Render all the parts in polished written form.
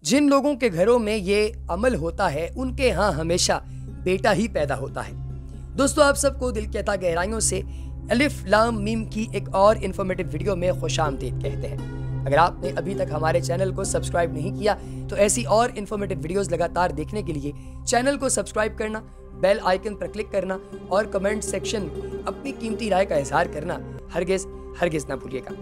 جن لوگوں کے گھروں میں یہ عمل ہوتا ہے ان کے ہاں ہمیشہ بیٹا ہی پیدا ہوتا ہے۔ دوستو، آپ سب کو دل کی عطا گہرائیوں سے الف لام میم کی ایک اور انفارمیٹیو ویڈیو میں خوش آمدید کہتے ہیں۔ اگر آپ نے ابھی تک ہمارے چینل کو سبسکرائب نہیں کیا تو ایسی اور انفارمیٹیو ویڈیوز لگاتار دیکھنے کے لیے چینل کو سبسکرائب کرنا، بیل آئیکن پر کلک کرنا اور کمنٹ سیکشن میں اپنی قیمتی رائے کا اظہار کرنا ہرگز نہ بھولیے گا۔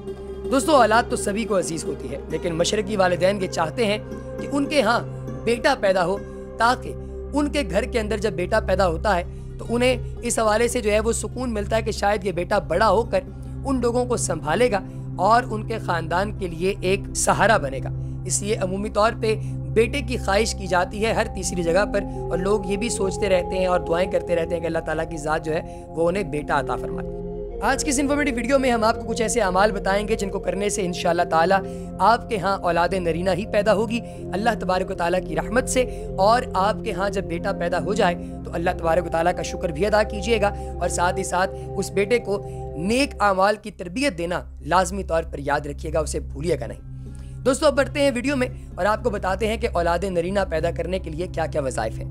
دوستو، اولاد تو سبھی کو عزیز ہوتی ہے، لیکن مشرقی والدین یہ چاہتے ہیں کہ ان کے ہاں بیٹا پیدا ہو، تاکہ ان کے گھر کے اندر جب بیٹا پیدا ہوتا ہے تو انہیں اس حوالے سے جو ہے وہ سکون ملتا ہے کہ شاید یہ بیٹا بڑا ہو کر ان لوگوں کو سنبھالے گا اور ان کے خاندان کے لیے ایک سہارا بنے گا۔ اس لیے عمومی طور پہ بیٹے کی خواہش کی جاتی ہے ہر تیسری جگہ پر، اور لوگ یہ بھی سوچتے رہتے ہیں اور دعائیں کرتے رہتے ہیں کہ اللہ تعالیٰ کی ذات جو ہے وہ انہیں بیٹا عطا فرمائے۔ آج کی اس انفارمیٹیو ویڈیو میں ہم آپ کو کچھ ایسے اعمال بتائیں گے جن کو کرنے سے انشاءاللہ تعالیٰ آپ کے ہاں اولاد نرینہ ہی پیدا ہوگی اللہ تبارک و تعالیٰ کی رحمت سے، اور آپ کے ہاں جب بیٹا پیدا ہو جائے تو اللہ تبارک و تعالیٰ کا شکر بھی ادا کیجیے گا، اور ساتھ ہی ساتھ اس بیٹے کو نیک اعمال کی تربیت دینا لازمی طور پر یاد رکھیے گا، اسے بھولیے گا نہیں۔ دوستو، اب بڑھتے ہیں ویڈیو میں اور آپ کو بتاتے ہیں کہ اولاد نرینہ پیدا کرنے کے لیے کیا کیا وظائف ہیں۔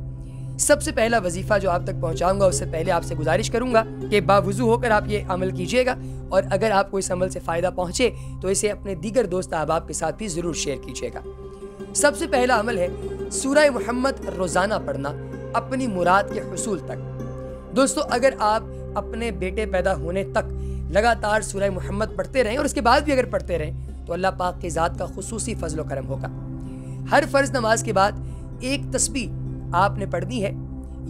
سب سے پہلا وظیفہ جو آپ تک پہنچاؤں گا اس سے پہلے آپ سے گزارش کروں گا کہ باوضو ہو کر آپ یہ عمل کیجیے گا، اور اگر آپ کو اس عمل سے فائدہ پہنچے تو اسے اپنے دیگر دوست احباب کے ساتھ بھی ضرور شیئر کیجیے گا۔ سب سے پہلا عمل ہے سورہ محمد روزانہ پڑھنا اپنی مراد کے حصول تک۔ دوستو، اگر آپ اپنے بیٹے پیدا ہونے تک لگاتار سورہ محمد پڑھتے رہیں اور اس کے بعد بھی اگر پڑھتے رہیں تو اللہ پاک کی ذات کا خصوصی فضل و کرم ہوگا۔ ہر فرض نماز کے بعد ایک تسبیح آپ نے پڑھنی ہے،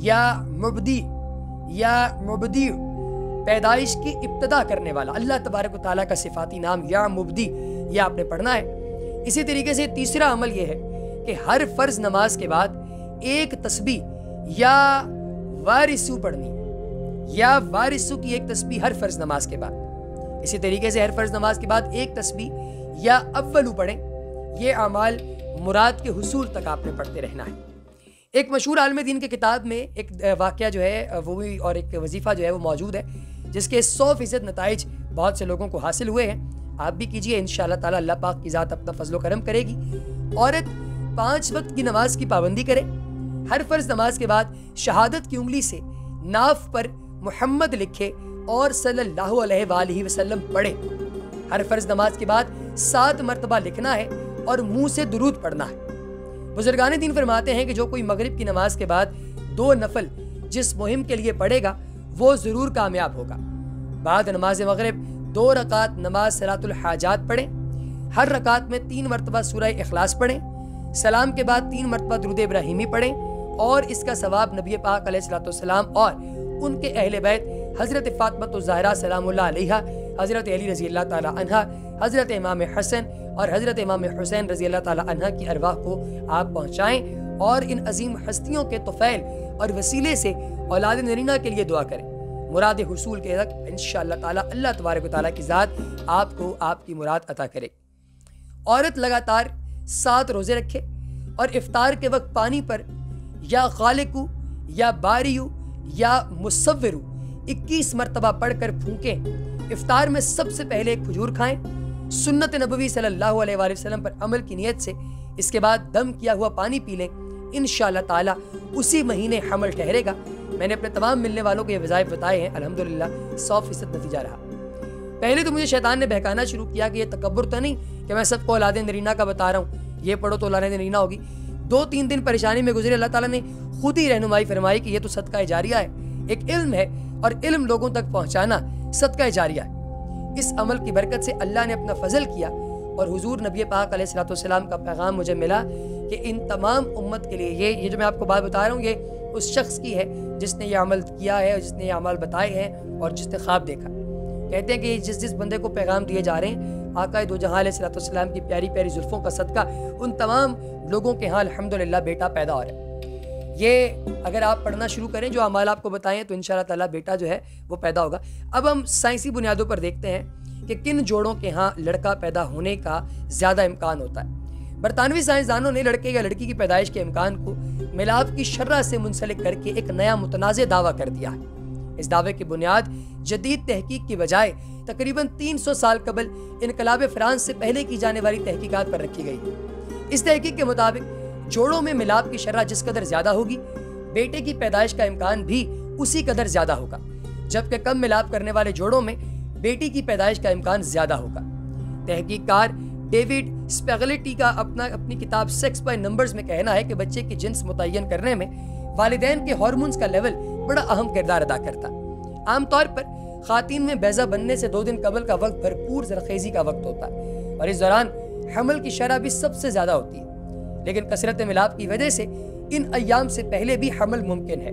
یا مبدی پیدائش کی ابتدا کرنے والا اللہ تبارک و تعالیٰ کا صفاتی نام یا مبدی، یہ آپ نے پڑھنا ہے۔ اسی طریقے سے تیسرا عمل یہ ہے کہ ہر فرض نماز کے بعد ایک تسبیح یا وارثو پڑھنی ہے، یا وارثو کی ایک تسبیح ہر فرض نماز کے بعد۔ اسی طریقے سے ہر فرض نماز کے بعد ایک تسبیح یا اولو پڑھیں۔ یہ اعمال مراد کے حصول تک آپ نے پڑھتے رہنا ہے۔ ایک مشہور عالم دین کی کتاب میں ایک واقعہ جو ہے وہ بھی اور ایک وظیفہ جو ہے وہ موجود ہے، جس کے 100% نتائج بہت سے لوگوں کو حاصل ہوئے ہیں۔ آپ بھی کیجئے، انشاءاللہ تعالیٰ اللہ پاک کی ذات اپنا فضل و کرم کرے گی۔ عورت 5 وقت کی نماز کی پابندی کرے، ہر فرض نماز کے بعد شہادت کی انگلی سے ناف پر محمد لکھے اور صلی اللہ علیہ وآلہ وسلم پڑھے۔ ہر فرض نماز کے بعد 7 مرتبہ لکھنا ہے اور منہ سے درود پڑھنا ہے۔ بزرگان دین فرماتے ہیں کہ جو کوئی مغرب کی نماز کے بعد 2 نفل جس مہم کے لیے پڑھے گا وہ ضرور کامیاب ہوگا۔ بعد نماز مغرب 2 رکعت نماز صلاۃ الحاجات پڑھیں، ہر رکعت میں 3 مرتبہ سورہ اخلاص پڑھیں، سلام کے بعد 3 مرتبہ درود ابراہیمی پڑھیں، اور اس کا ثواب نبی پاک علیہ الصلوۃ والسلام اور ان کے اہل بیت حضرت فاطمہ الزہرا سلام اللہ علیہا، حضرت علی رضی اللہ تعالی عنہ، حضرت امام حسن اور حضرت امام حسین رضی اللہ تعالی عنہ کی ارواح کو آپ پہنچائیں، اور ان عظیم ہستیوں کے طفیل اور وسیلے سے اولاد نرینہ کے لیے دعا کریں۔ مراد حصول کے تک انشاءاللہ تعالی اللہ تبارک و تعالیٰ کی ذات آپ کو آپ کی مراد عطا کرے۔ عورت لگاتار 7 روزے رکھے اور افطار کے وقت پانی پر یا خالقو یا باریو یا مصورو 21 مرتبہ پڑھ کر پھونکیں۔ افطار میں سب سے پہلے ایک کھجور کھائیں، سنت نبوی صلی اللہ علیہ وآلہ وسلم پر عمل کی نیت سے۔ اس کے بعد دم کیا ہوا پانی پی لیں، انشاءاللہ تعالی اسی مہینے حمل ٹھہرے گا۔ میں نے اپنے تمام ملنے والوں کو یہ وظائف بتائے ہیں، الحمدللہ 100% نتیجہ رہا۔ پہلے تو مجھے شیطان نے بہکانا شروع کیا کہ یہ تکبر تو نہیں کہ میں سب کو اولاد نرینہ کا بتا رہا ہوں، یہ پڑھو تو اولاد نرینہ ہوگی۔ 2-3 دن پریشانی میں گزرے، اللہ تعالیٰ نے خود ہی رہنمائی فرمائی کہ یہ تو صدقہ جاریہ ہے، ایک علم ہے اور علم لوگوں تک پہنچانا صدقہ جاریہ ہے۔ اس عمل کی برکت سے اللہ نے اپنا فضل کیا، اور حضور نبی پاک علیہ الصلوۃ والسلام کا پیغام مجھے ملا کہ ان تمام امت کے لیے یہ جو میں آپ کو بات بتا رہا ہوں، یہ اس شخص کی ہے جس نے یہ عمل کیا ہے اور جس نے یہ عمل بتائے ہیں اور جس نے خواب دیکھا۔ کہتے ہیں کہ جس بندے کو پیغام دیے جا رہے ہیں، آقا دو جہاں علیہ الصلوۃ والسلام کی پیاری پیاری زلفوں کا صدقہ ان تمام لوگوں کے ہاں الحمدللہ بیٹا پیدا ہو رہا ہے۔ یہ اگر آپ پڑھنا شروع کریں جو اعمال آپ کو بتائیں تو انشاءاللہ تعالیٰ بیٹا جو ہے وہ پیدا ہوگا۔ اب ہم سائنسی بنیادوں پر دیکھتے ہیں کہ کن جوڑوں کے ہاں لڑکا پیدا ہونے کا زیادہ امکان ہوتا ہے۔ برطانوی سائنسدانوں نے لڑکے یا لڑکی کی پیدائش کے امکان کو میلاد کی شرح سے منسلک کر کے ایک نیا متنازع دعویٰ کر دیا ہے۔ اس دعوے کی بنیاد جدید تحقیق کی بجائے تقریباً 300 سال قبل انقلاب فرانس سے پہلے کی جانے والی تحقیقات پر رکھی گئی۔ اس تحقیق کے مطابق جوڑوں میں ملاپ کی شرح جس قدر زیادہ ہوگی، بیٹے کی پیدائش کا امکان بھی اسی قدر زیادہ ہوگا، جبکہ کم ملاپ کرنے والے جوڑوں میں بیٹی کی پیدائش کا امکان زیادہ ہوگا۔ تحقیق کار ڈیوڈ اسپیگلیٹی کا اپنی کتاب سیکس بائی نمبرز میں کہنا ہے کہ بچے کی جنس متعین کرنے میں والدین کے ہارمونز کا لیول بڑا اہم کردار ادا کرتا۔ عام طور پر خواتین میں بیضہ بننے سے 2 دن قبل کا وقت بھرپور زرخیزی کا وقت ہوتا ہے اور اس دوران حمل کی شرح بھی سب سے زیادہ ہوتی ہے، لیکن کثرت ملاپ کی وجہ سے ان ایام سے پہلے بھی حمل ممکن ہے۔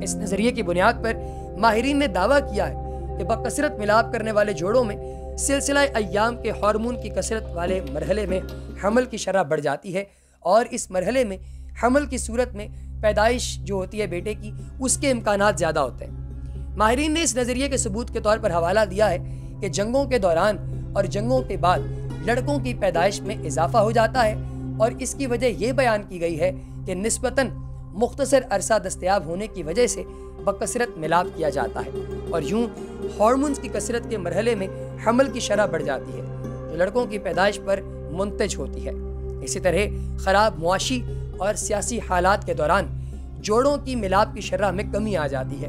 اس نظریے کی بنیاد پر ماہرین نے دعویٰ کیا ہے کہ بکثرت ملاپ کرنے والے جوڑوں میں سلسلہ ایام کے ہارمون کی کثرت والے مرحلے میں حمل کی شرح بڑھ جاتی ہے اور اس مرحلے میں حمل کی صورت میں پیدائش جو ہوتی ہے بیٹے کی، اس کے امکانات زیادہ ہوتے ہیں۔ ماہرین نے اس نظریے کے ثبوت کے طور پر حوالہ دیا ہے کہ جنگوں کے دوران اور جنگوں کے بعد لڑکوں کی پیدائش میں اضافہ ہو جاتا ہے اور اس کی وجہ یہ بیان کی گئی ہے کہ نسبتاً مختصر عرصہ دستیاب ہونے کی وجہ سے بکثرت ملاپ کیا جاتا ہے اور یوں ہارمونز کی کثرت کے مرحلے میں حمل کی شرح بڑھ جاتی ہے جو لڑکوں کی پیدائش پر منتج ہوتی ہے۔ اسی طرح خراب معاشی اور سیاسی حالات کے دوران جوڑوں کی ملاپ کی شرح میں کمی آ جاتی ہے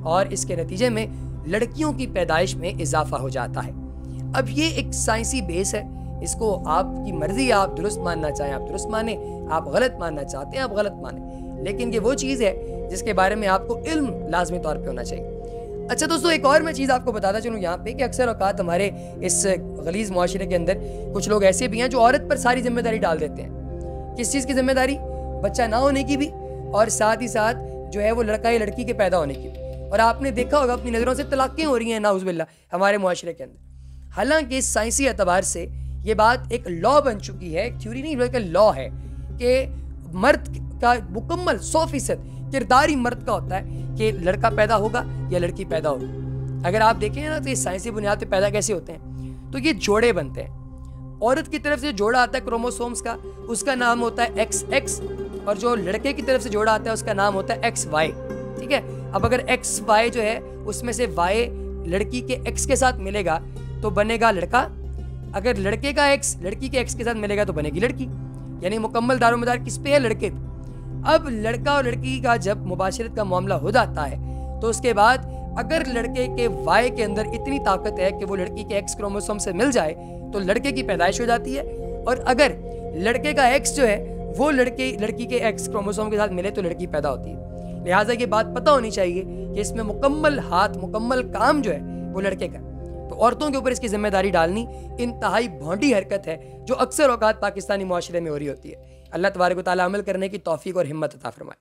اور اس کے نتیجے میں لڑکیوں کی پیدائش میں اضافہ ہو جاتا ہے۔ اب یہ ایک سائنسی بیس ہے، اس کو آپ کی مرضی، آپ درست ماننا چاہیں آپ درست مانیں، آپ غلط ماننا چاہتے ہیں آپ غلط مانیں، لیکن یہ وہ چیز ہے جس کے بارے میں آپ کو علم لازمی طور پہ ہونا چاہیے۔ اچھا دوستو، ایک اور میں چیز آپ کو بتاتا چلوں یہاں پہ کہ اکثر اوقات ہمارے اس غلیظ معاشرے کے اندر کچھ لوگ ایسے بھی ہیں جو عورت پر ساری ذمہ داری ڈال دیتے ہیں۔ کس چیز کی ذمہ داری؟ بچہ نہ ہونے کی بھی اور ساتھ ہی ساتھ جو ہے وہ لڑکا یا لڑکی کے پیدا ہونے کی بھی۔ اور آپ نے دیکھا ہوگا اپنی نظروں سے طلاقیں ہو رہی ہیں نعوذ باللہ ہمارے معاشرے کے اندر، حالانکہ سائنسی اعتبار سے یہ بات ایک لا بن چکی ہے، ایک تھیوری نہیں بلکہ لا ہے کہ مرد کا مکمل 100% کردار ہی مرد کا ہوتا ہے کہ لڑکا پیدا ہوگا یا لڑکی پیدا ہوگی۔ اگر آپ دیکھیں نا تو یہ سائنسی بنیاد پہ پیدا کیسے ہوتے ہیں، تو یہ جوڑے بنتے ہیں۔ عورت کی طرف سے جوڑا آتا ہے کروموسومز کا، اس کا نام ہوتا ہے XX، اور جو لڑکے کی طرف سے جوڑا آتا ہے اس کا نام ہوتا ہے XY، ٹھیک ہے۔ اب اگر XY جو ہے اس میں سے Y لڑکی کے X کے ساتھ ملے گا تو بنے گا لڑکا، اگر لڑکے کا X لڑکی کے X کے ساتھ ملے گا تو بنے گی لڑکی، یعنی مکمل دار و مدار کس پہ ہے؟ لڑکے پہ۔ اب لڑکا اور لڑکی کا جب مباشرت کا معاملہ ہو جاتا ہے تو اس کے بعد اگر لڑکے کے Y کے اندر اتنی طاقت ہے کہ وہ لڑکی کے X کروموسوم سے مل جائے تو لڑکے کی پیدائش ہو جاتی ہے، اور اگر لڑکے کا X جو ہے وہ لڑکی کے X کروموسوم کے ساتھ ملے تو لڑکی پیدا ہوتی ہے۔ لہٰذا یہ بات پتہ ہونی چاہیے کہ اس میں مکمل ہاتھ مکمل کام جو ہے وہ لڑکے کا، تو عورتوں کے اوپر اس کی ذمہ داری ڈالنی انتہائی بھونڈی حرکت ہے جو اکثر اوقات پاکستانی معاشرے میں ہو رہی ہوتی ہے۔ اللہ تبارک و تعالیٰ عمل کرنے کی توفیق اور ہمت عطا فرمائے۔